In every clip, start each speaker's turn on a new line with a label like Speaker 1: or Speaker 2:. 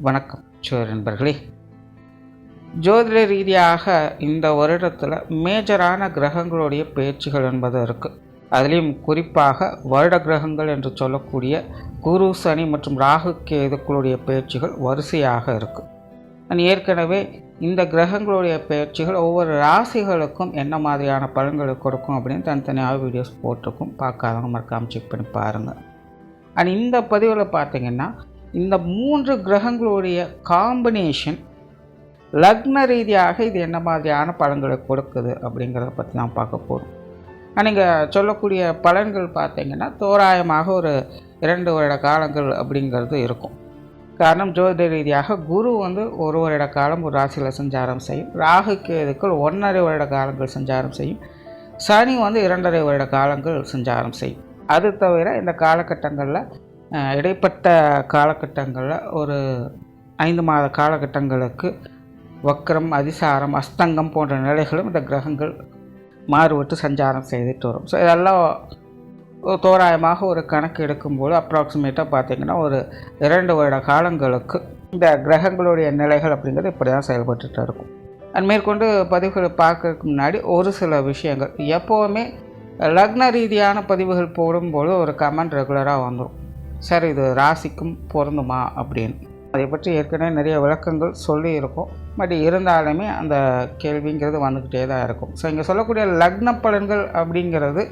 Speaker 1: வணக்கம் நண்பர்களே. ஜோதிட ரீதியாக இந்த வருடத்தில் மேஜரான கிரகங்களுடைய பயிற்சிகள் என்பது இருக்குது. அதுலேயும் குறிப்பாக வருட கிரகங்கள் என்று சொல்லக்கூடிய குரு, சனி மற்றும் ராகு கேதுக்களுடைய பயிற்சிகள் வரிசையாக இருக்குது. நான் ஏற்கனவே இந்த கிரகங்களுடைய பயிற்சிகள் ஒவ்வொரு ராசிகளுக்கும் என்ன மாதிரியான பலன்களை கொடுக்கும் அப்படின்னு தனித்தனியாக வீடியோஸ் போட்டிருக்கும். பார்க்காதவங்க மறக்காமல் செக் பண்ணி பாருங்கள். அண்ட் இந்த பதிவில் பார்த்திங்கன்னா இந்த 3 கிரகங்களுடைய காம்பினேஷன் லக்ன ரீதியாக இது என்ன மாதிரியான பலன்களை கொடுக்குது அப்படிங்கிறத பற்றி நான் பார்க்க போகிறோம். நீங்கள் சொல்லக்கூடிய பலன்கள் பார்த்திங்கன்னா தோராயமாக ஒரு 2 வருட காலங்கள் அப்படிங்கிறது இருக்கும். காரணம் ஜோதிட ரீதியாக குரு ஒரு வருட காலம் ஒரு ராசியில் சஞ்சாரம் செய்யும். ராகு கேதுக்கள் 1.5 வருட காலங்கள் சஞ்சாரம் செய்யும். சனி 2.5 வருட காலங்கள் சஞ்சாரம் செய்யும். அது தவிர இந்த காலகட்டங்களில் இடைப்பட்ட காலகட்டங்களில் ஒரு 5 மாத காலகட்டங்களுக்கு வக்ரம், அதிசாரம், அஸ்தங்கம் போன்ற நிலைகளும் இந்த கிரகங்கள் மாறுபட்டு சஞ்சாரம் செய்துட்டு வரும். ஸோ இதெல்லாம் தோராயமாக ஒரு கணக்கு எடுக்கும்போது அப்ராக்சிமேட்டாக பார்த்திங்கன்னா ஒரு 2 வருட காலங்களுக்கு இந்த கிரகங்களுடைய நிலைகள் அப்படிங்கிறது இப்படி தான் செயல்பட்டுட்டு இருக்கும். மேற்கொண்டு பதிவுகளை பார்க்கறதுக்கு முன்னாடி ஒரு சில விஷயங்கள் எப்போவுமே லக்ன ரீதியான பதிவுகள் போடும்போது ஒரு கமெண்ட் ரெகுலராக வந்துடும், சார் இது ராசிக்கும் பொருந்துமா அப்படின்னு. அதை பற்றி ஏற்கனவே நிறைய விளக்கங்கள் சொல்லியிருக்கோம். பட் இருந்தாலுமே அந்த கேள்விங்கிறது வந்துக்கிட்டே தான் இருக்கும். ஸோ இங்கே சொல்லக்கூடிய லக்ன பலன்கள் அப்படிங்கிறது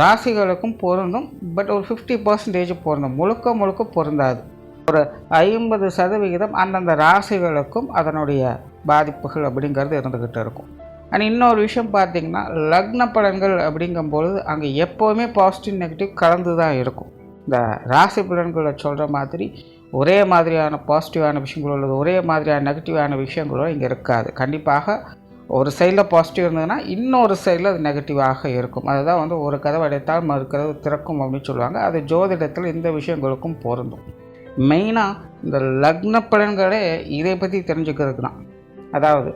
Speaker 1: ராசிகளுக்கும் பொருந்தும். பட் ஒரு 50% பொருந்தும், முழுக்க பொருந்தாது. ஒரு 50% அந்தந்த ராசிகளுக்கும் அதனுடைய பாதிப்புகள் அப்படிங்கிறது இருந்துக்கிட்டு இருக்கும். அண்ட் இன்னொரு விஷயம் பார்த்திங்கன்னா லக்ன பலன்கள் அப்படிங்கும்பொழுது அங்கே எப்போவுமே பாசிட்டிவ் நெகட்டிவ் கலந்து தான் இருக்கும். இந்த ராசி பலன்களை சொல்கிற மாதிரி ஒரே மாதிரியான பாசிட்டிவான விஷயங்களோ அல்லது ஒரே மாதிரியான நெகட்டிவான விஷயங்களோ இங்கே இருக்காது. கண்டிப்பாக ஒரு சைடில் பாசிட்டிவ் இருந்ததுன்னா இன்னொரு சைடில் அது நெகட்டிவாக இருக்கும். அதுதான் ஒரு கதவு அடைத்தால் மறு கதவு திறக்கும் அப்படின்னு சொல்லுவாங்க. அது ஜோதிடத்தில் இந்த விஷயங்களுக்கும் பொருந்தும். மெயினாக இந்த லக்ன பலன்களே இதை பற்றி தெரிஞ்சுக்கிறதுக்கு தான். அதாவது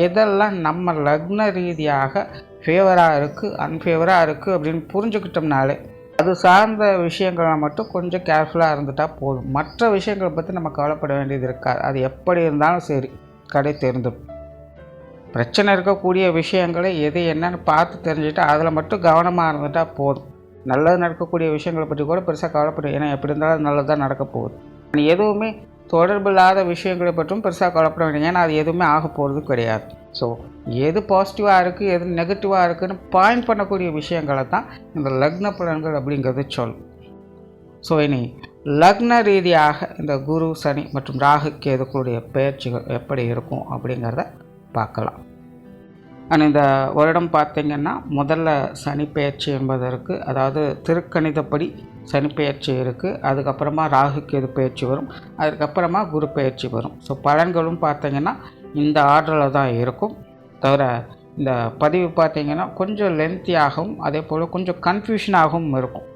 Speaker 1: எதெல்லாம் நம்ம லக்ன ரீதியாக ஃபேவராக இருக்குது, அன்ஃபேவராக இருக்குது அப்படின்னு புரிஞ்சுக்கிட்டோம்னாலே அது சார்ந்த விஷயங்களை மட்டும் கொஞ்சம் கேர்ஃபுல்லாக இருந்துட்டால் போதும். மற்ற விஷயங்களை பற்றி நம்ம கவலைப்பட வேண்டியது இருக்காது. அது எப்படி இருந்தாலும் சரி கடை தெரிந்துடும். பிரச்சனை இருக்கக்கூடிய விஷயங்களை எது என்னன்னு பார்த்து தெரிஞ்சுட்டு அதில் மட்டும் கவனமாக இருந்துட்டால் போதும். நல்லது நடக்கக்கூடிய விஷயங்களை பற்றி கூட பெருசாக கவலைப்படும். ஏன்னா எப்படி இருந்தாலும் நல்லது தான் நடக்க போகுது. எதுவுமே தொடர்பில்லாத விஷயங்களை பற்றும் பெருசாக கவலைப்பட வேண்டிய, ஏன்னா அது எதுவுமே ஆக போகிறது கிடையாது. ஸோ எது பாசிட்டிவாக இருக்குது எது நெகட்டிவாக இருக்குதுன்னு பாயிண்ட் பண்ணக்கூடிய விஷயங்களை தான் இந்த லக்ன பலன்கள் அப்படிங்கிறது சொல்லும். ஸோ இனி லக்ன ரீதியாக இந்த குரு, சனி மற்றும் ராகு கேதுக்களுடைய பயிற்சிகள் எப்படி இருக்கும் அப்படிங்கிறத பார்க்கலாம். ஆனால் இந்த வருடம் பார்த்திங்கன்னா முதல்ல சனி பயிற்சி என்பது இருக்குது. அதாவது திருக்கணிதப்படி சனி பயிற்சி இருக்குது. அதுக்கப்புறமா ராகு கேது பயிற்சி வரும். அதுக்கப்புறமா குரு பயிற்சி வரும். ஸோ பலன்களும் பார்த்திங்கன்னா இந்த ஆர்டரில் தான் இருக்கும். தவிர இந்த பதிவு பார்த்திங்கன்னா கொஞ்சம் லென்த்தியாகவும் அதே போல் கொஞ்சம் கன்ஃபியூஷனாகவும் இருக்கும்.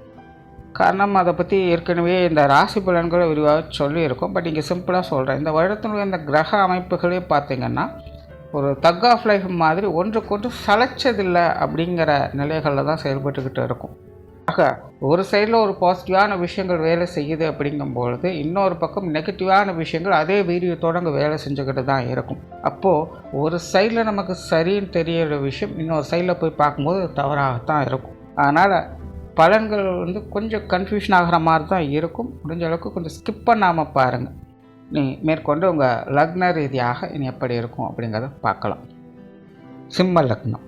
Speaker 1: காரணம் அதை பற்றி ஏற்கனவே இந்த ராசி பலன்களை விரிவாக சொல்லியிருக்கோம். பட் இங்கே சிம்பிளாக சொல்கிறேன். இந்த வருடத்தினுடைய இந்த கிரக அமைப்புகளே பார்த்திங்கன்னா ஒரு தக் ஆஃப் லைஃப் மாதிரி ஒன்றுக்கொன்று சளைச்சதில்லை அப்படிங்கிற நிலைகளில் தான் செயல்பட்டுக்கிட்டு இருக்கும். ஆக ஒரு சைடில் ஒரு பாசிட்டிவான விஷயங்கள் வேலை செய்யுது அப்படிங்கும்பொழுது இன்னொரு பக்கம் நெகட்டிவான விஷயங்கள் அதே வீரியத்தோடு அங்கே வேலை செஞ்சுக்கிட்டு தான் இருக்கும். அப்போது ஒரு சைடில் நமக்கு சரின்னு தெரியிற விஷயம் இன்னொரு சைடில் போய் பார்க்கும்போது தவறாகத்தான் இருக்கும். அதனால் பலன்கள் கொஞ்சம் கன்ஃபியூஷன் ஆகிற மாதிரி தான் இருக்கும். முடிஞ்ச அளவுக்கு கொஞ்சம் ஸ்கிப் பண்ணாமல் பாருங்கள். நீ மேற்கொண்டு உங்கள் லக்ன ரீதியாக இனி எப்படி இருக்கும் அப்படிங்கிறத பார்க்கலாம். சிம்ம லக்னம்.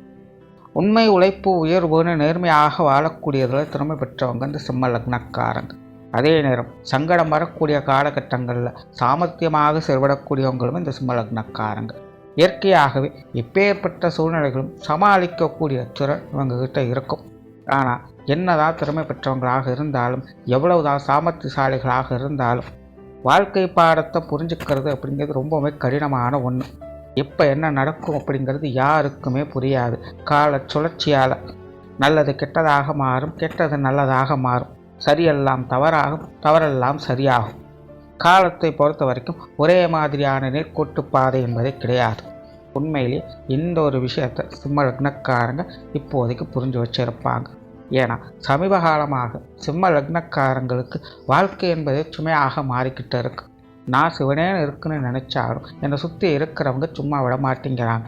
Speaker 1: உண்மை, உழைப்பு, உயர்வுன்னு நேர்மையாக வாழக்கூடியதில் திறமை பெற்றவங்க இந்த சிம்ம லக்னக்காரங்க. அதே நேரம் சங்கடம் வரக்கூடிய காலகட்டங்களில் சாமர்த்தியமாக செயல்படக்கூடியவங்களும் இந்த சிம்ம லக்னக்காரங்க. இயற்கையாகவே எப்பேற்பட்ட சூழ்நிலைகளும் சமாளிக்கக்கூடிய திறன் இவங்ககிட்ட இருக்கும். ஆனால் என்னதான் திறமை பெற்றவங்களாக இருந்தாலும் எவ்வளவுதான் சாமர்த்தியசாலிகளாக இருந்தாலும் வாழ்க்கை பாடத்தை புரிஞ்சுக்கிறது அப்படிங்கிறது ரொம்பவுமே கடினமான ஒன்று. எப்போ என்ன நடக்கும் அப்படிங்கிறது யாருக்குமே புரியாது. கால சுழற்சியால் நல்லது கெட்டதாக மாறும், கெட்டது நல்லதாக மாறும், சரியெல்லாம் தவறாகும், தவறெல்லாம் சரியாகும். காலத்தை பொறுத்த வரைக்கும் ஒரே மாதிரியான நேர்கோட்டு பாதை என்பதே கிடையாது. உண்மையிலே இந்த ஒரு விஷயத்தை சிம்ம லக்னக்காரங்க இப்போதைக்கு புரிஞ்சு வச்சிருப்பாங்க. ஏன்னா சமீப காலமாக சிம்ம லக்னக்காரங்களுக்கு வாழ்க்கை என்பது சுமையாக மாறிக்கிட்டு இருக்கு. நான் சிவனேன்னு இருக்குன்னு நினச்சாலும் என்னை சுற்றி இருக்கிறவங்க சும்மா விட மாட்டேங்கிறாங்க.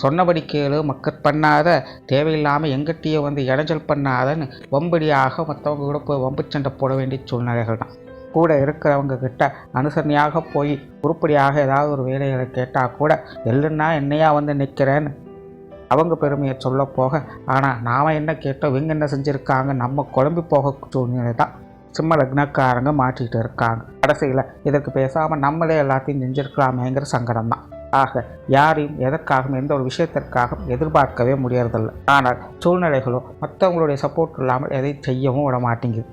Speaker 1: சொன்னபடி கேளு, மக்கள் பண்ணாத, தேவையில்லாமல் எங்கிட்டயே வந்து இடைஞ்சல் பண்ணாதன்னு வம்படியாக மற்றவங்க கூட போய் வம்பு சண்டை போட வேண்டிய சூழ்நிலைகள் தான். கூட இருக்கிறவங்க கிட்ட அனுசரணையாக போய் உருப்படியாக ஏதாவது ஒரு வேலைகளை கேட்டால் கூட எல்லுன்னா என்னையா வந்து நிற்கிறேன்னு அவங்க பெருமையை சொல்ல போக, ஆனால் நாம் என்ன கேட்டோம், இவங்க என்ன செஞ்சுருக்காங்க, நம்ம குழம்பி போக சூழ்நிலை தான் சிம்ம லக்னக்காரங்க மாற்றிட்டு இருக்காங்க. கடைசியில் இதற்கு பேசாமல் நம்மளே எல்லாத்தையும் செஞ்சுருக்கலாமேங்கிற சங்கடம் தான். ஆக யாரையும் எதற்காகவும் எந்த ஒரு விஷயத்திற்காகவும் எதிர்பார்க்கவே முடியறதில்லை. ஆனால் சூழ்நிலைகளோ மற்றவங்களுடைய சப்போர்ட் இல்லாமல் எதையும் செய்யவும் விட மாட்டேங்குது.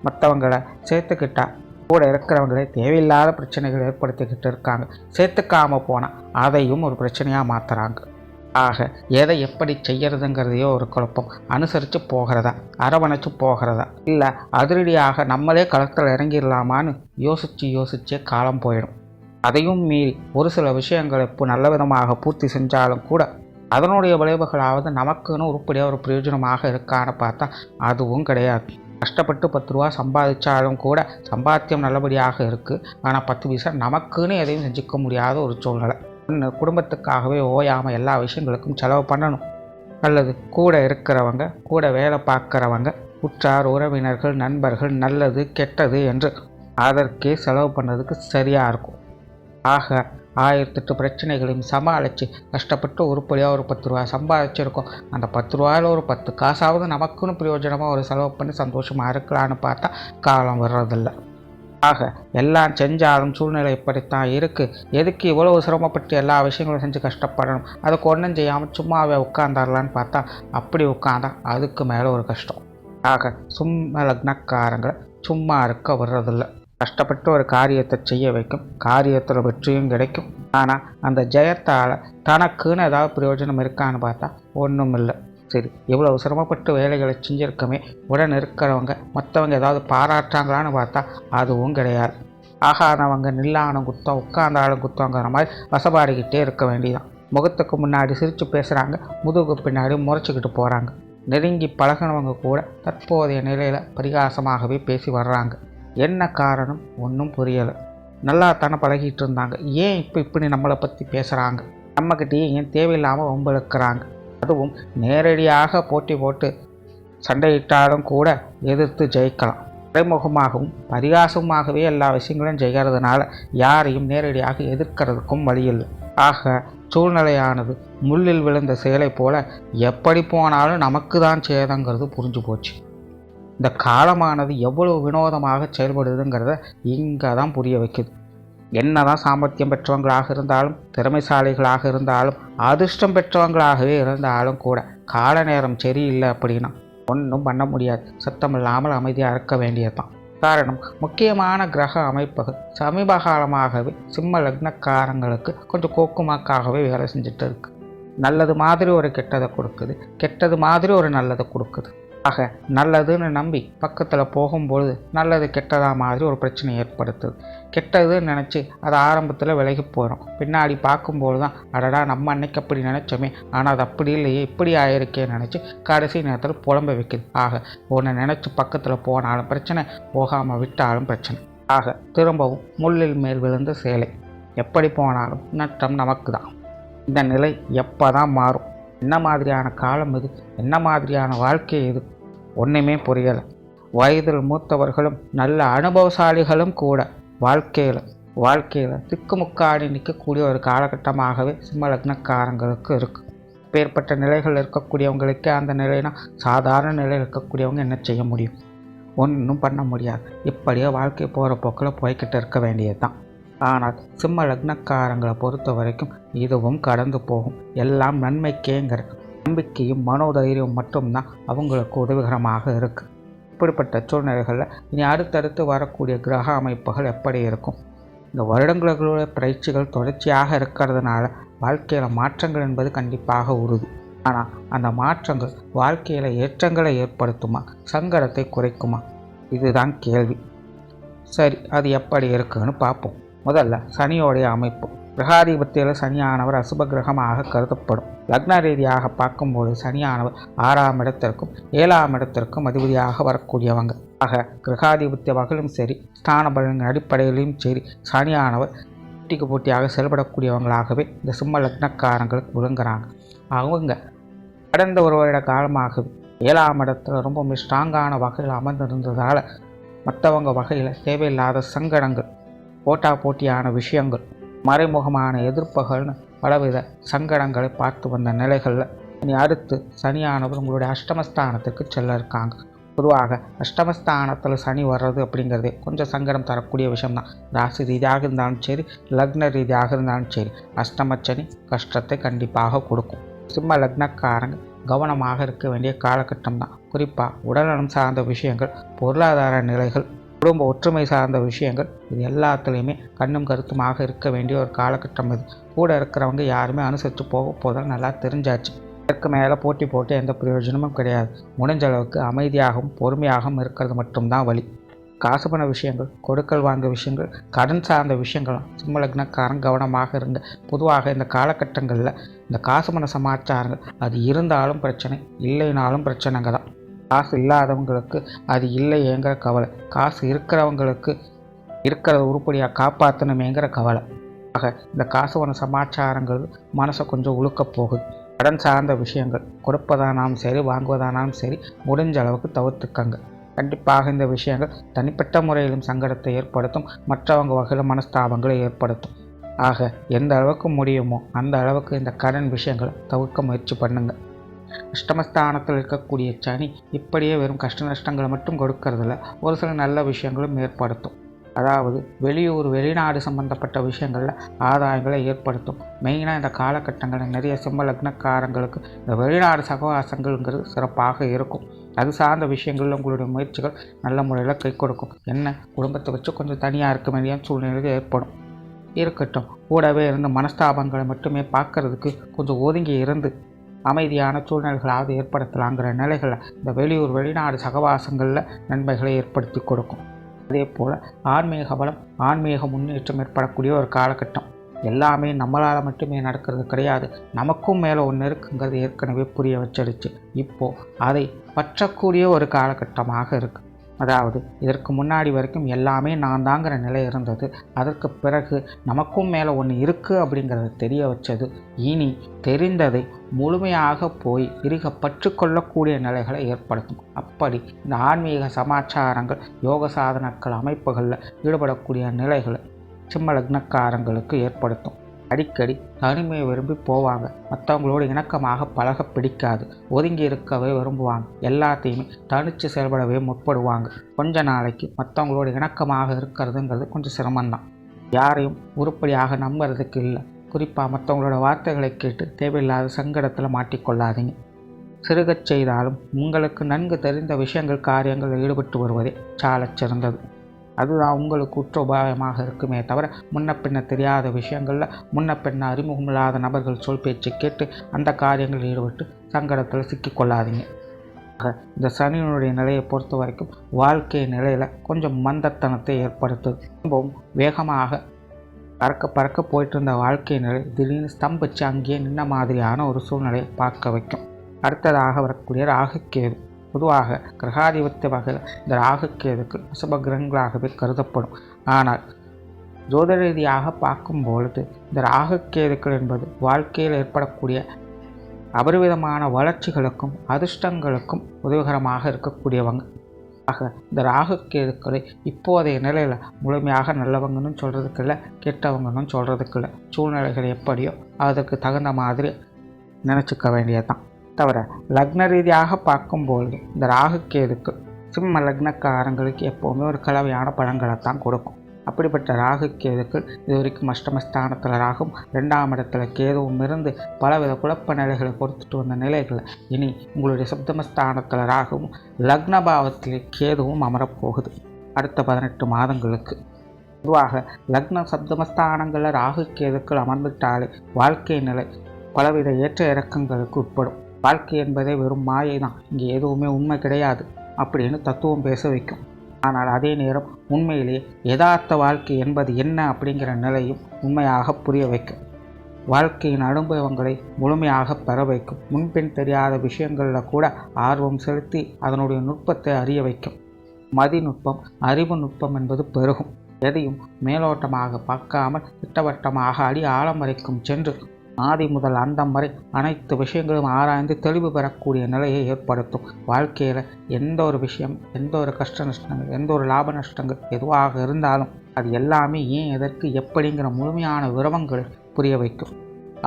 Speaker 1: மற்றவங்களை சேர்த்துக்கிட்டா கூட இருக்கிறவங்களே தேவையில்லாத பிரச்சனைகள் ஏற்படுத்திக்கிட்டு இருக்காங்க. சேர்த்துக்காமல் போனால் அதையும் ஒரு பிரச்சனையாக மாற்றுறாங்க. ஆக எதை எப்படி செய்யறதுங்கிறதையோ ஒரு குழப்பம். அனுசரித்து போகிறதா, அரவணைச்சு போகிறதா, இல்லை அதிரடியாக நம்மளே களத்தில் இறங்கிடலாமான்னு யோசிச்சே காலம் போயிடும். அதையும் மீறி ஒரு சில விஷயங்களை இப்போ நல்ல விதமாக பூர்த்தி செஞ்சாலும் கூட அதனுடைய விளைவுகளாவது நமக்குன்னு உருப்படியாக ஒரு பிரயோஜனமாக இருக்கான்னு பார்த்தா அதுவும் கிடையாது. கஷ்டப்பட்டு 10 ரூபா சம்பாதிச்சாலும் கூட சம்பாத்தியம் நல்லபடியாக இருக்குது. ஆனால் 10 பைசா நமக்குன்னு எதையும் செஞ்சுக்க முடியாத ஒரு சூழ்நிலை. ஒன்று, குடும்பத்துக்காகவே ஓயாமல் எல்லா விஷயங்களுக்கும் செலவு பண்ணணும். அல்லது கூட இருக்கிறவங்க, கூட வேலை பார்க்குறவங்க, உற்றார் உறவினர்கள், நண்பர்கள், நல்லது கெட்டது என்று அதற்கே செலவு பண்ணுறதுக்கு சரியாக இருக்கும். ஆக 1008 பிரச்சனைகளையும் சமாளித்து கஷ்டப்பட்டு உருப்படியாக ஒரு 10 ரூபா சம்பாதிச்சிருக்கோம். அந்த 10 ரூபாயில் ஒரு 10 காசாவது நமக்குன்னு பிரயோஜனமாக ஒரு செலவு பண்ணி சந்தோஷமாக இருக்கலான்னு பார்த்தா காலம் வர்றதில்லை. ஆக எல்லாம் செஞ்சாலும் சூழ்நிலை இப்படித்தான் இருக்குது. எதுக்கு இவ்வளவு சிரமப்பட்டு எல்லா விஷயங்களும் செஞ்சு கஷ்டப்படணும்? அதுக்கு ஒன்றும் செய்யாமல் சும்மாவே உட்கார்ந்தாரலான்னு பார்த்தா அப்படி உட்காந்தா அதுக்கு மேலே ஒரு கஷ்டம். ஆக சும்மா லக்னக்காரங்களை சும்மா இருக்க வர்றதில்லை. கஷ்டப்பட்டு ஒரு காரியத்தை செய்ய வைக்கும், காரியத்தில் வெற்றியும் கிடைக்கும். ஆனால் அந்த ஜெயத்தால் தனக்குன்னு ஏதாவது பிரயோஜனம் இருக்கான்னு பார்த்தா ஒன்றும் இல்லை. சரி, இவ்வளோ சிரமப்பட்டு வேலைகளை செஞ்சுருக்கமே, உடன் இருக்கிறவங்க மற்றவங்க ஏதாவது பாராட்டுறாங்களான்னு பார்த்தா அதுவும் கிடையாது. ஆகாதவங்க நில்லானும் குத்தம், உட்கார்ந்தாலும் குத்தங்கிற மாதிரி வசப்பாடிக்கிட்டே இருக்க வேண்டியதான். முகத்துக்கு முன்னாடி சிரித்து பேசுகிறாங்க, முதுகு பின்னாடி முறைச்சிக்கிட்டு போகிறாங்க. நெருங்கி பழகினவங்க கூட தற்போதைய நிலையில் பரிகாசமாகவே பேசி வர்றாங்க. என்ன காரணம் ஒன்றும் புரியலை. நல்லா தானே பழகிட்டு இருந்தாங்க, ஏன் இப்போ இப்படி நம்மளை பற்றி பேசுகிறாங்க, நம்மக்கிட்டேயே ஏன் தேவையில்லாமல் வம்பிழுக்கிறாங்க? அதுவும் நேரடியாக போட்டி போட்டு சண்டையிட்டாலும் கூட எதிர்த்து ஜெயிக்கலாம். மறைமுகமாகவும் பரிகாசமாகவே எல்லா விஷயங்களும் செய்கிறதுனால யாரையும் நேரடியாக எதிர்க்கிறதுக்கும் வழியில்லை. ஆக சூழ்நிலையானது முள்ளில் விழுந்த சேலை போல எப்படி போனாலும் நமக்கு தான் சேதங்கிறது புரிஞ்சு போச்சு. இந்த காலமானது எவ்வளவு வினோதமாக செயல்படுதுங்கிறத இங்கே தான் புரிய வைக்குது. என்ன தான் சாமர்த்தியம் பெற்றவங்களாக இருந்தாலும், திறமைசாலிகளாக இருந்தாலும், அதிர்ஷ்டம் பெற்றவங்களாகவே இருந்தாலும் கூட கால நேரம் சரியில்லை அப்படின்னா ஒன்றும் பண்ண முடியாது. சத்தம் இல்லாமல் அமைதியாக இருக்க வேண்டியதுதான். காரணம், முக்கியமான கிரக அமைப்புகள் சமீப காலமாகவே சிம்ம லக்னக்காரங்களுக்கு கொஞ்சம் கோக்குமாக்காகவே வேலை செஞ்சுட்டு இருக்கு. நல்லது மாதிரி ஒரு கெட்டதை கொடுக்குது, கெட்டது மாதிரி ஒரு நல்லதை கொடுக்குது. ஆக நல்லதுன்னு நம்பி பக்கத்தில் போகும்பொழுது நல்லது கெட்டதா மாதிரி ஒரு பிரச்சனை ஏற்படுத்துது. கெட்டதுன்னு நினச்சி அது ஆரம்பத்தில் விலகி போயிடும். பின்னாடி பார்க்கும்போது தான் அடடா நம்ம அன்னைக்கு அப்படி நினச்சோமே, ஆனால் அது அப்படி இல்லையே, இப்படி ஆயிருக்கேன்னு நினச்சி கடைசி நேரத்தில் புலம்ப வைக்குது. ஆக ஒன்று நினச்சி பக்கத்தில் போனாலும் பிரச்சனை, போகாமல் விட்டாலும் பிரச்சனை. ஆக திரும்பவும் முள்ளில் மேல் விழுந்த சேலை. எப்படி போனாலும் நட்டம் நமக்கு தான். இந்த நிலை எப்போ தான் மாறும்? என்ன மாதிரியான காலம் இது? என்ன மாதிரியான வாழ்க்கை இது? ஒன்றுமே புரியலை. வயதில் மூத்தவர்களும் நல்ல அனுபவசாலிகளும் கூட வாழ்க்கையில் திக்குமுக்காடி நிற்கக்கூடிய ஒரு காலகட்டமாகவே சிம்ம லக்னக்காரங்களுக்கு இருக்குது. பேர்பட்ட நிலைகள் இருக்கக்கூடியவங்களுக்கே அந்த நிலைனா சாதாரண நிலையில் இருக்கக்கூடியவங்க என்ன செய்ய முடியும்? ஒன்றும் பண்ண முடியாது. இப்படியே வாழ்க்கை போகிற போக்கில் போய்கிட்டு இருக்க வேண்டியது தான். ஆனால் சிம்ம லக்னக்காரங்களை பொறுத்த வரைக்கும் இதுவும் கடந்து போகும். எல்லாம் நன்மைக்கேங்கிற நம்பிக்கையும் மனோதைரியம் மட்டும்தான் அவங்களுக்கு உதவிகரமாக இருக்குது. இப்படிப்பட்ட சூழ்நிலைகளில் இனி அடுத்தடுத்து வரக்கூடிய கிரக அமைப்புகள் எப்படி இருக்கும்? இந்த வருடங்களுடைய பயிற்சிகள் தொடர்ச்சியாக இருக்கிறதுனால வாழ்க்கையில் மாற்றங்கள் என்பது கண்டிப்பாக உறுதி. ஆனால் அந்த மாற்றங்கள் வாழ்க்கையில் ஏற்றங்களை ஏற்படுத்துமா, சங்கடத்தை குறைக்குமா? இதுதான் கேள்வி. சரி, அது எப்படி இருக்குன்னு பார்ப்போம். முதல்ல சனியோடைய அமைப்பு. கிரகாதிபத்தியில் சனியானவர் அசுப கிரகமாக கருதப்படும். லக்ன ரீதியாக பார்க்கும்போது சனியானவர் 6ஆம் இடத்திற்கும் 7ஆம் இடத்திற்கும் அதிபதியாக வரக்கூடியவங்க. ஆக கிரகாதிபத்திய வகையிலும் சரி, ஸ்தான பலனின் அடிப்படையிலும் சரி, சனியானவர் போட்டிக்கு போட்டியாக செயல்படக்கூடியவங்களாகவே இந்த சிம்ம லக்னக்காரங்களுக்கு விளங்குறாங்க. அவங்க கடந்த ஒரு வருட காலமாகவே 7ஆம் இடத்துல ரொம்ப ஸ்ட்ராங்கான வகையில் அமர்ந்திருந்ததால் மற்றவங்க வகையில் தேவையில்லாத சங்கடங்கள், போட்டியான விஷயங்கள், மறைமுகமான எதிர்ப்புகள்னு பலவித சங்கடங்களை பார்த்து வந்த நிலைகளில் இனி அடுத்து சனியானவர் உங்களுடைய அஷ்டமஸ்தானத்துக்கு செல்ல இருக்காங்க. பொதுவாக அஷ்டமஸ்தானத்தில் சனி வர்றது அப்படிங்கிறதே கொஞ்சம் சங்கடம் தரக்கூடிய விஷயம்தான். ராசி ரீதியாக இருந்தாலும் சரி, லக்ன ரீதியாக இருந்தாலும் சரி, அஷ்டமச்சனி கஷ்டத்தை கண்டிப்பாக கொடுக்கும். சிம்ம லக்னக்காரங்க கவனமாக இருக்க வேண்டிய காலகட்டம் தான். குறிப்பாக உடல்நலம் சார்ந்த விஷயங்கள், பொருளாதார நிலைகள், குடும்ப ஒற்றுமை சார்ந்த விஷயங்கள், இது எல்லாத்துலேயுமே கண்ணும் கருத்துமாக இருக்க வேண்டிய ஒரு காலகட்டம் இது. கூட இருக்கிறவங்க யாருமே அனுசரித்து போதால் நல்லா தெரிஞ்சாச்சு. இதற்கு மேலே போட்டி போட்டு எந்த பிரயோஜனமும் கிடையாது. முடிஞ்ச அளவுக்கு அமைதியாகவும் பொறுமையாகவும் இருக்கிறது மட்டும்தான் வழி. காசு பண விஷயங்கள், கொடுக்கல் வாங்க விஷயங்கள், கடன் சார்ந்த விஷயங்களும் சிம்ம லக்னக்காரன் கவனமாக இருங்க. பொதுவாக இந்த காலகட்டங்களில் இந்த காசு பண சமாச்சாரங்கள் அது இருந்தாலும் பிரச்சனை, இல்லைனாலும் பிரச்சனைங்க தான். காசு இல்லாதவங்களுக்கு அது இல்லையேங்கிற கவலை, காசு இருக்கிறவங்களுக்கு இருக்கிறத உருப்படியாக காப்பாற்றணுமேங்கிற கவலை. ஆக இந்த காசு பண சமாச்சாரங்கள் மனசை கொஞ்சம் உழுக்க போகுது. கடன் சார்ந்த விஷயங்கள், கொடுப்பதானாலும் சரி, வாங்குவதானாலும் சரி, முடிஞ்ச அளவுக்கு தவிர்த்துக்கங்க. கண்டிப்பாக இந்த விஷயங்கள் தனிப்பட்ட முறையிலும் சங்கடத்தை ஏற்படுத்தும், மற்றவங்க வகையில் மனஸ்தாபங்களை ஏற்படுத்தும். ஆக எந்த அளவுக்கு முடியுமோ அந்த அளவுக்கு இந்த கடன் விஷயங்களை தவிர்க்க முயற்சி பண்ணுங்க. அஷ்டமஸ்தானத்தில் இருக்கக்கூடிய சனி இப்படியே வெறும் கஷ்ட நஷ்டங்களை மட்டும் கொடுக்கறதில்ல, ஒரு சில நல்ல விஷயங்களும் ஏற்படுத்தும். அதாவது வெளியூர் வெளிநாடு சம்பந்தப்பட்ட விஷயங்களில் ஆதாயங்களை ஏற்படுத்தும். மெயினாக இந்த காலகட்டங்களில் நிறைய சிம்ம லக்னக்காரங்களுக்கு இந்த வெளிநாடு சகவாசங்கள்ங்கிறது சிறப்பாக இருக்கும். அது சார்ந்த விஷயங்களில் உங்களுடைய முயற்சிகள் நல்ல முறையில் கை கொடுக்கும். என்ன, குடும்பத்தை வச்சு கொஞ்சம் தனியாக இருக்க வேண்டிய சூழ்நிலைகள் ஏற்படும். இருக்கட்டும், கூடவே இருந்து மனஸ்தாபங்களை மட்டுமே பார்க்கறதுக்கு கொஞ்சம் ஒதுங்கி இருந்து அமைதியான சூழ்நிலைகளாவது ஏற்படுத்தலாங்கிற நிலைகளில் இந்த வெளியூர் வெளிநாடு சகவாசங்களில் நன்மைகளை ஏற்படுத்தி கொடுக்கும். அதே போல் ஆன்மீக பலம், ஆன்மீக முன்னேற்றம் ஏற்படக்கூடிய ஒரு காலகட்டம். எல்லாமே நம்மளால் மட்டுமே நடக்கிறது கிடையாது, நமக்கும் மேலே ஒன்று இருக்குங்கிறது ஏற்கனவே புரிய வச்சிடுச்சு. இப்போது அதை பற்றக்கூடிய ஒரு காலகட்டமாக இருக்குது. அதாவது இதற்கு முன்னாடி வரைக்கும் எல்லாமே நான் தாங்கிற நிலை இருந்தது. அதற்கு பிறகு நமக்கும் மேலே ஒன்று இருக்குது அப்படிங்கிறத தெரிய வச்சது. இனி தெரிந்ததை முழுமையாக போய் இறுக பற்று கொள்ளக்கூடிய நிலைகளை ஏற்படுத்தும். அப்படி இந்த ஆன்மீக சமாச்சாரங்கள், யோக சாதனங்கள் அமைப்புகளில் ஈடுபடக்கூடிய நிலைகளை சிம்ம லக்னக்காரங்களுக்கு ஏற்படுத்தும். அடிக்கடி தனிமையை விரும்பி போவாங்க. மற்றவங்களோடு இணக்கமாக பழக பிடிக்காது, ஒதுங்கி இருக்கவே விரும்புவாங்க. எல்லாத்தையுமே தனித்து செயல்படவே முற்படுவாங்க. கொஞ்ச நாளைக்கு மற்றவங்களோடு இணக்கமாக இருக்கிறதுங்கிறது கொஞ்சம் சிரமம்தான். யாரையும் உருப்படியாக நம்புறதுக்கு இல்லை. குறிப்பாக மற்றவங்களோட வார்த்தைகளை கேட்டு தேவையில்லாத சங்கடத்தில் மாட்டிக்கொள்ளாதீங்க. சிறுகச் செய்தாலும் உங்களுக்கு நன்கு தெரிந்த விஷயங்கள், காரியங்களில் ஈடுபட்டு வருவதே சாலச் சிறந்தது. அதுதான் உங்களுக்கு உற்ற உபாயமாக இருக்குமே தவிர முன்ன பின்ன தெரியாத விஷயங்களில் முன்ன பின்ன அறிமுகமில்லாத நபர்கள் சொல் பேச்சு கேட்டு அந்த காரியங்களில் ஈடுபட்டு சங்கடத்தில் சிக்கிக்கொள்ளாதீங்க. இந்த சனியினுடைய நிலையை பொறுத்த வரைக்கும் வாழ்க்கை நிலையில் கொஞ்சம் மந்தத்தனத்தை ஏற்படுத்துது. ரொம்பவும் வேகமாக பறக்க போயிட்டு இருந்த வாழ்க்கை நிலை திடீர்னு ஸ்தம்பிச்சு அங்கேயே நின்ன மாதிரியான ஒரு சூழ்நிலையை பார்க்க வைக்கும். அடுத்ததாக வரக்கூடிய ராகுக்கேது. பொதுவாக கிரகாதிபத்திய வகையில் இந்த ராகுக்கேதுக்கு அசுப கிரகங்களாகவே கருதப்படும். ஆனால் ஜோதிட ரீதியாக பார்க்கும்பொழுது இந்த ராகுக்கேதுக்கள் என்பது வாழ்க்கையில் ஏற்படக்கூடிய அபரிவிதமான வளர்ச்சிகளுக்கும் அதிர்ஷ்டங்களுக்கும் உதவிகரமாக இருக்கக்கூடியவங்க. ஆக இந்த ராகுக்கேதுக்களை இப்போதைய நிலையில் முழுமையாக நல்லவங்கன்னு சொல்கிறதுக்கு இல்லை, கெட்டவங்கன்னு சொல்கிறதுக்கு இல்லை. சூழ்நிலைகள் எப்படியோ அதற்கு தகுந்த மாதிரி நினச்சிக்க வேண்டியதுதான். தவிர லக்ன ரீதியாக பார்க்கும்பொழுது இந்த ராகுக்கேதுக்கு சிம்ம லக்னக்காரங்களுக்கு எப்போவுமே ஒரு கலவையான பலன்களை தான் கொடுக்கும். அப்படிப்பட்ட ராகுக்கேதுக்கள் இது வரைக்கும் அஷ்டமஸ்தானத்தில் ராகும், 2ஆம் இடத்துல கேதுவும் இருந்து பலவித குழப்ப நிலைகளை கொடுத்துட்டு வந்த நிலைகளை இனி உங்களுடைய சப்தமஸ்தானத்தில் ராகவும் லக்னபாவத்தில் கேதுவும் அமரப்போகுது அடுத்த 18 மாதங்களுக்கு. பொதுவாக லக்ன சப்தமஸ்தானங்களில் ராகுக்கேதுக்கள் அமர்ந்துட்டாலே வாழ்க்கை நிலை பலவித ஏற்ற இறக்கங்களுக்கு உட்படும். வாழ்க்கை என்பதே வெறும் மாயை தான், இங்கே எதுவுமே உண்மை கிடையாது அப்படின்னு தத்துவம் பேச வைக்கும். ஆனால் அதே நேரம் உண்மையிலேயே யதார்த்த வாழ்க்கை என்பது என்ன அப்படிங்கிற நிலையும் உண்மையாக புரிய வைக்கும். வாழ்க்கையின் அனுபவங்களை முழுமையாக பெற வைக்கும். முன்பின் தெரியாத விஷயங்களில் கூட ஆர்வம் செலுத்தி அதனுடைய நுட்பத்தை அறிய வைக்கும். மதிநுட்பம், அறிவு நுட்பம் என்பது பெருகும். எதையும் மேலோட்டமாக பார்க்காமல் திட்டவட்டமாக அடி ஆழம் வரைக்கும் சென்று ஆதி முதல் அந்தம் வரை அனைத்து விஷயங்களும் ஆராய்ந்து தெளிவு பெறக்கூடிய நிலையை ஏற்படுத்தும். வாழ்க்கையில் எந்த ஒரு விஷயம், எந்த ஒரு கஷ்ட நஷ்டங்கள், எந்த ஒரு லாப நஷ்டங்கள் எதுவாக இருந்தாலும் அது எல்லாமே ஏன், எதற்கு, எப்படிங்கிற முழுமையான விவரங்களை புரிய வைக்கும்.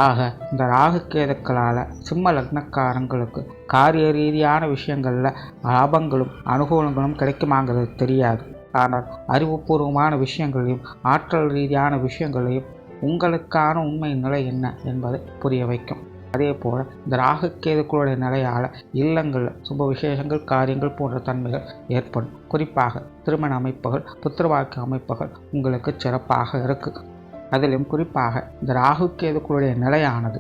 Speaker 1: ஆக இந்த ராகு கேதுக்களால் சிம்ம லக்னக்காரங்களுக்கு காரிய ரீதியான விஷயங்களில் லாபங்களும் அனுகூலங்களும் கிடைக்குமாங்கிறது தெரியாது. ஆனால் அறிவுபூர்வமான விஷயங்களையும் ஆற்றல் ரீதியான விஷயங்களையும் உங்களுக்கான உண்மை நிலை என்ன என்பதை புரிய வைக்கும். அதே போல் இந்த ராகு கேதுக்களுடைய நிலையால் இல்லங்களில் சுப விசேஷங்கள், காரியங்கள் போன்ற தன்மைகள் ஏற்படும். குறிப்பாக திருமண அமைப்புகள், புத்திரவாக்கிய அமைப்புகள் உங்களுக்கு சிறப்பாக இருக்குது. அதிலும் குறிப்பாக இந்த ராகு கேதுக்களுடைய நிலையானது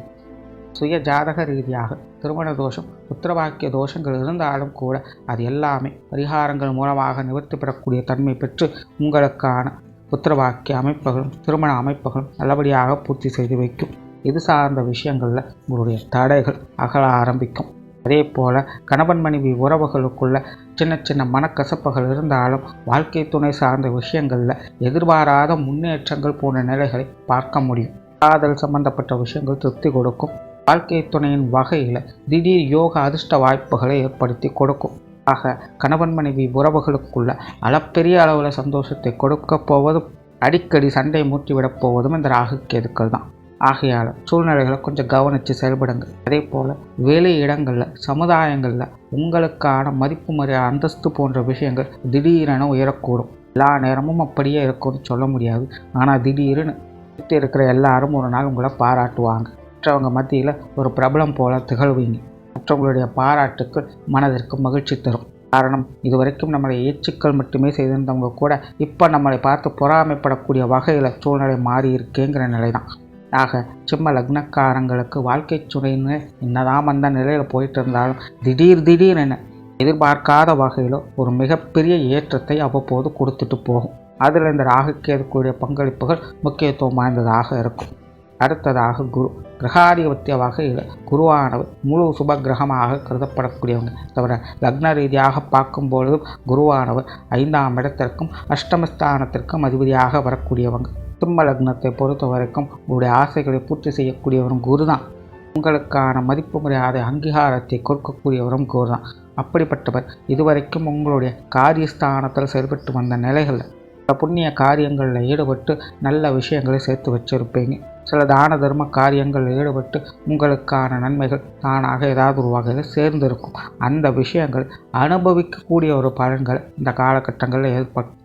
Speaker 1: சுய ஜாதக ரீதியாக திருமண தோஷம், புத்திரவாக்கிய தோஷங்கள் இருந்தாலும் கூட அது எல்லாமே பரிகாரங்கள் மூலமாக நிவர்த்தி பெறக்கூடிய தன்மை பெற்று உங்களுக்கான புத்திரவாக்கிய அமைப்புகளும் திருமண அமைப்புகளும் நல்லபடியாக பூர்த்தி செய்து வைக்கும். இது சார்ந்த விஷயங்களில் உங்களுடைய தடைகள் அகல ஆரம்பிக்கும். அதே போல் கணவன் மனைவி உறவுகளுக்குள்ள சின்ன சின்ன மனக்கசப்புகள் இருந்தாலும் வாழ்க்கை துணை சார்ந்த விஷயங்களில் எதிர்பாராத முன்னேற்றங்கள் போன்ற நிலைகளை பார்க்க முடியும். காதல் சம்பந்தப்பட்ட விஷயங்கள் திருப்தி கொடுக்கும். வாழ்க்கை துணையின் வகையில் திடீர் யோக அதிர்ஷ்ட வாய்ப்புகளை ஏற்படுத்தி கொடுக்கும். ஆக கணவன் மனைவி உறவுகளுக்குள்ள அளப்பெரிய அளவில் சந்தோஷத்தை கொடுக்க போவதும் அடிக்கடி சண்டை மூட்டிவிடப் போவதும் இந்த ராகு கேதுக்கள் தான். ஆகையால் சூழ்நிலைகளை கொஞ்சம் கவனித்து செயல்படுங்க. அதே போல் வேலை இடங்களில், சமுதாயங்களில் உங்களுக்கான மதிப்பு மரியாதை, அந்தஸ்து போன்ற விஷயங்கள் திடீரென உயரக்கூடும். எல்லா நேரமும் அப்படியே இருக்கும்னு சொல்ல முடியாது. ஆனால் திடீர்னு சுற்றி இருக்கிற எல்லாரும் ஒரு நாள் உங்களை பாராட்டுவாங்க. மற்றவங்க மத்தியில் ஒரு பிரபலம் போல திகழ்வீங்க. மற்றவங்களுடைய பாராட்டுக்கள் மனதிற்கு மகிழ்ச்சி தரும். காரணம், இதுவரைக்கும் நம்மளை ஏச்சுக்கள் மட்டுமே செய்திருந்தவங்க கூட இப்போ நம்மளை பார்த்து பொறாமைப்படக்கூடிய வகையில் சூழ்நிலை மாறி இருக்கேங்கிற நிலை தான். ஆக சிம்ம லக்னக்காரங்களுக்கு வாழ்க்கை துணைன்னு என்னதான் அந்த நிலையில் போயிட்டு இருந்தாலும் திடீரென எதிர்பார்க்காத வகையில் ஒரு மிகப்பெரிய ஏற்றத்தை அவ்வப்போது கொடுத்துட்டு போகும். அதில் இந்த ராகு கேதுக்குரிய பங்களிப்புகள் முக்கியத்துவம் வாய்ந்ததாக இருக்கும். அடுத்ததாக குரு. கிரகாதிபத்திய வகையில் குருவானவர் முழு சுப கிரகமாக கருதப்படக்கூடியவங்க. தவிர லக்ன ரீதியாக பார்க்கும்பொழுதும் குருவானவர் 5ஆம் இடத்திற்கும் அஷ்டமஸ்தானத்திற்கும் அதிபதியாக வரக்கூடியவங்க. சிம்ம லக்னத்தை பொறுத்த வரைக்கும் உங்களுடைய ஆசைகளை பூர்த்தி செய்யக்கூடியவரும் குரு தான். உங்களுக்கான மதிப்பு மரியாதை அங்கீகாரத்தை கொடுக்கக்கூடியவரும் குரு தான். அப்படிப்பட்டவர் இதுவரைக்கும் உங்களுடைய காரியஸ்தானத்தில் செயல்பட்டு வந்த நிலைகளில் புண்ணிய காரியங்களில் ஈடுபட்டு நல்ல விஷயங்களை சேர்த்து வச்சிருப்பீங்க. சில தான தர்ம காரியங்களில் ஈடுபட்டு உங்களுக்கான நன்மைகள் தானாக ஏதாவது ஒரு வகையில் சேர்ந்திருக்கும். அந்த விஷயங்கள் அனுபவிக்கக்கூடிய ஒரு பலன்கள் இந்த காலகட்டங்களில் ஏற்படும்.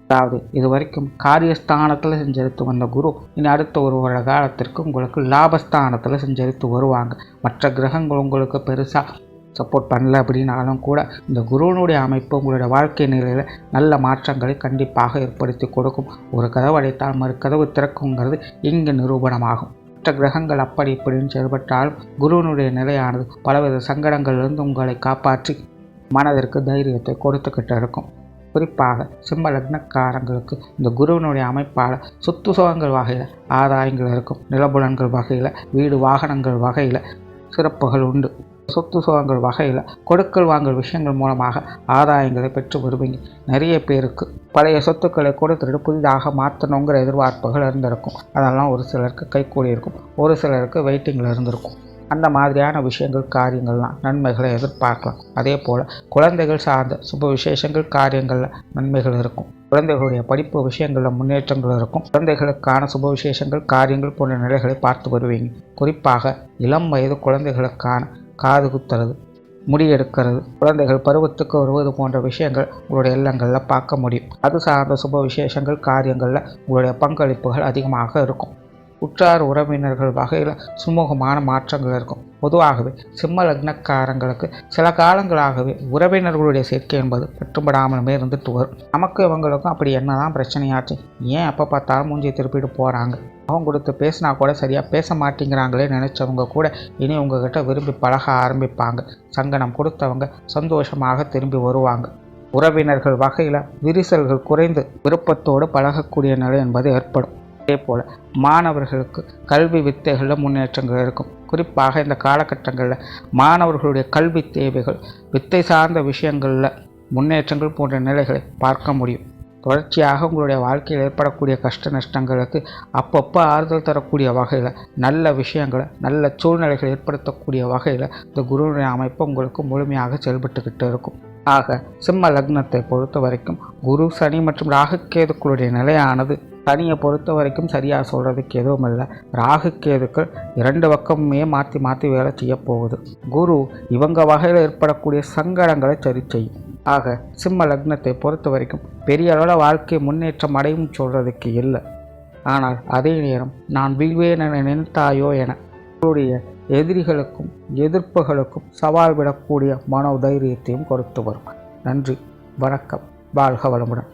Speaker 1: அதாவது இதுவரைக்கும் காரியஸ்தானத்தில் செஞ்சரித்து வந்த குரு இனி அடுத்த ஒரு வருட காலத்திற்கு உங்களுக்கு லாபஸ்தானத்தில் செஞ்சரித்து வருவாங்க. மற்ற கிரகங்கள் உங்களுக்கு பெருசாக சப்போர்ட் பண்ணல அப்படின்னாலும் கூட இந்த குருவனுடைய அமைப்பு உங்களுடைய வாழ்க்கை நிலையில் நல்ல மாற்றங்களை கண்டிப்பாக ஏற்படுத்தி கொடுக்கும். ஒரு கதவு அடைத்தால் மறு கதவு திறக்குங்கிறது இங்கு நிரூபணமாகும். மற்ற கிரகங்கள் அப்படி இப்படின்னு செயல்பட்டாலும் குருவனுடைய நிலையானது பலவித சங்கடங்களிலிருந்து உங்களை காப்பாற்றி மனதிற்கு தைரியத்தை கொடுத்துக்கிட்டு இருக்கும். குறிப்பாக சிம்ம லக்னக்காரங்களுக்கு இந்த குருவனுடைய அமைப்பால் சொத்து சுகங்கள் வகையில் ஆதாயங்கள் இருக்கும். நிலபுலன்கள் வகையில், வீடு வாகனங்கள் வகையில் சிறப்புகள் உண்டு. சொத்து சுகங்கள் வகையில் கொடுக்கல் வாங்கல் விஷயங்கள் மூலமாக ஆதாயங்களை பெற்று வருவீங்க. நிறைய பேருக்கு பழைய சொத்துக்களை கொடுத்துட்டு புதிதாக மாற்றணுங்கிற எதிர்பார்ப்புகள் இருந்திருக்கும். அதெல்லாம் ஒரு சிலருக்கு கைகூடி இருக்கும், ஒரு சிலருக்கு வெயிட்டிங்கில் இருந்திருக்கும். அந்த மாதிரியான விஷயங்கள், காரியங்கள்லாம் நன்மைகளை எதிர்பார்க்கலாம். அதே போல் குழந்தைகள் சார்ந்த சுப விசேஷங்கள், காரியங்களில் நன்மைகள் இருக்கும். குழந்தைகளுடைய படிப்பு விஷயங்களில் முன்னேற்றங்கள் இருக்கும். குழந்தைகளுக்கான சுப விசேஷங்கள், காரியங்கள் போன்ற நிலைகளை பார்த்து வருவீங்க. குறிப்பாக இளம் வயது குழந்தைகளுக்கான காது குத்துறது, முடியெடுக்கிறது, குழந்தைகள் பருவத்துக்கு வருவது போன்ற விஷயங்கள் உங்களுடைய இல்லங்களில் பார்க்க முடியும். அது சார்ந்த சுப விசேஷங்கள், காரியங்களில் உங்களுடைய பங்களிப்புகள் அதிகமாக இருக்கும். உற்றார் உறவினர்கள் வகையில் சுமூகமான மாற்றங்கள் இருக்கும். பொதுவாகவே சிம்ம லக்னக்காரங்களுக்கு சில காலங்களாகவே உறவினர்களுடைய சேர்க்கை என்பது பற்றுப்படாமலுமே இருந்துட்டு வரும். நமக்கு இவங்களுக்கும் அப்படி என்னதான் பிரச்சனையாச்சு, ஏன் எப்போ பார்த்தாலும் மூஞ்சி திருப்பிட்டு போகிறாங்க, அவங்க கொடுத்து பேசினா கூட சரியாக பேச மாட்டேங்கிறாங்களே நினச்சவங்க கூட இனி உங்ககிட்ட விரும்பி பழக ஆரம்பிப்பாங்க. சங்கடம் கொடுத்தவங்க சந்தோஷமாக திரும்பி வருவாங்க. உறவினர்கள் வகையில் விரிசல்கள் குறைந்து விருப்பத்தோடு பழகக்கூடிய நிலை என்பது ஏற்படும். அதே போல் மாணவர்களுக்கு கல்வி வித்தைகளில் முன்னேற்றங்கள் இருக்கும். குறிப்பாக இந்த காலகட்டங்களில் மாணவர்களுடைய கல்வி தேவைகள், வித்தை சார்ந்த விஷயங்களில் முன்னேற்றங்கள் போன்ற நிலைகளை பார்க்க முடியும். தொடர்ச்சியாக உங்களுடைய வாழ்க்கையில் ஏற்படக்கூடிய கஷ்ட நஷ்டங்களுக்கு அப்பப்போ ஆறுதல் தரக்கூடிய வகையில் நல்ல விஷயங்களை, நல்ல சூழ்நிலைகளை ஏற்படுத்தக்கூடிய வகையில் இந்த குருவுடைய அமைப்பு உங்களுக்கு முழுமையாக செயல்பட்டுக்கிட்டு இருக்கும். ஆக சிம்ம லக்னத்தை பொறுத்த வரைக்கும் குரு, சனி மற்றும் ராகுக்கேதுக்களுடைய நிலையானது, சனியை பொறுத்த வரைக்கும் சரியாக சொல்கிறதுக்கு எதுவும் இல்லை. ராகுக்கேதுக்கள் 2 பக்கமுமே மாற்றி மாற்றி வேலை செய்ய போகுது. குரு இவங்க வகையில் ஏற்படக்கூடிய சங்கடங்களை சரி செய்யும். ஆக சிம்ம லக்னத்தை பொறுத்த வரைக்கும் பெரிய அளவில் வாழ்க்கை முன்னேற்றம் அடையும் சொல்கிறதுக்கு இல்லை. ஆனால் அதே நேரம் நான் வீழ்வேன் என நினைத்தாயோ என உங்களுடைய எதிரிகளுக்கும் எதிர்ப்புகளுக்கும் சவால் விடக்கூடிய மனோதைரியத்தையும் கொடுத்து வரும். நன்றி, வணக்கம், வாழ்க வளமுடன்.